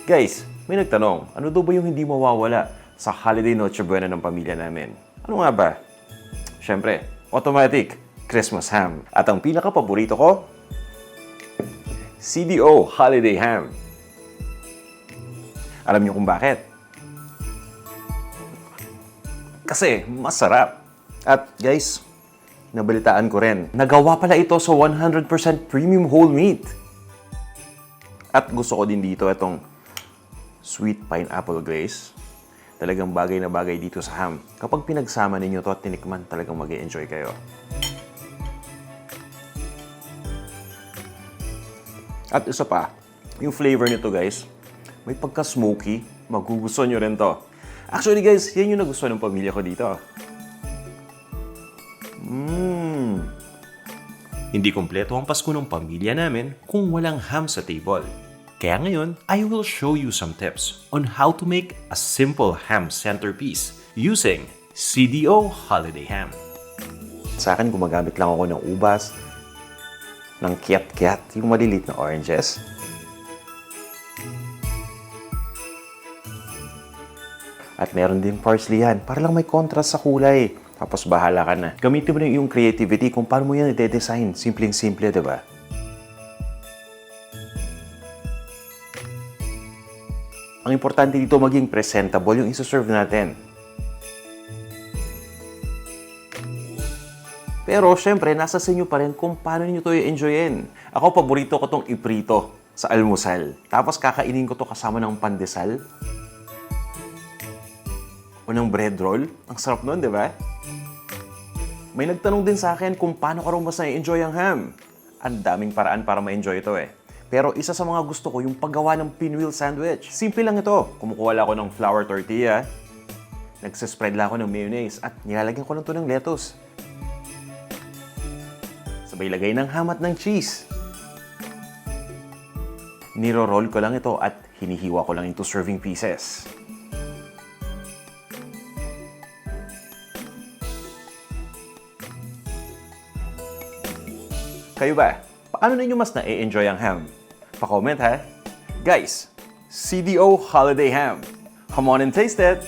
Guys, may nagtanong, ano daw ba yung hindi mawawala sa holiday Noche Buena ng pamilya namin? Ano nga ba? Siyempre, automatic, Christmas ham. At ang pinaka-paborito ko, CDO Holiday Ham. Alam niyo kung bakit? Kasi masarap. At guys, nabalitaan ko rin, nagawa pala ito sa 100% premium whole meat. At gusto ko din dito itong sweet pineapple glaze. Talagang bagay na bagay dito sa ham. Kapag pinagsama ninyo to at tinikman, talagang mag-e-enjoy kayo. At isa pa, yung flavor nito guys, may pagka-smoky. Magugustuhan nyo rin to. Actually guys, yan yung nagustuhan ng pamilya ko dito. Hindi kompleto ang Pasko ng pamilya namin kung walang ham sa table. Kaya ngayon, I will show you some tips on how to make a simple ham centerpiece using CDO Holiday Ham. Sa akin, gumagamit lang ako ng ubas, ng kiat-kiat, yung maliliit na oranges. At meron din parsley yan, para lang may contrast sa kulay. Tapos bahala ka na. Gamitin mo na yung creativity kung paano mo yan i-design. Simpleng-simple, diba? Ang importante dito maging presentable yung isa-serve natin. Pero syempre, nasa sa inyo pa rin kung paano niyo to i-enjoyin. Ako, paborito ko tong iprito sa almusal. Tapos kakainin ko to kasama ng pandesal. O ng bread roll. Ang sarap nun, di ba? May nagtanong din sa akin kung paano ko rin mas na-enjoy ang ham. Ang daming paraan para ma-enjoy ito eh. Pero isa sa mga gusto ko yung paggawa ng pinwheel sandwich. Simple lang ito. Kumukuha lang ako ng flour tortilla, nagsaspread lang ako ng mayonnaise, at nilalagyan ko lang ito ng lettuce. Sabay lagay ng ham at ng cheese. Niro-roll ko lang ito at hinihiwa ko lang into serving pieces. Kayo ba? Paano ninyo mas na-enjoy ang ham? Pa-comment ha? Guys, CDO Holiday Ham. Come on and taste it!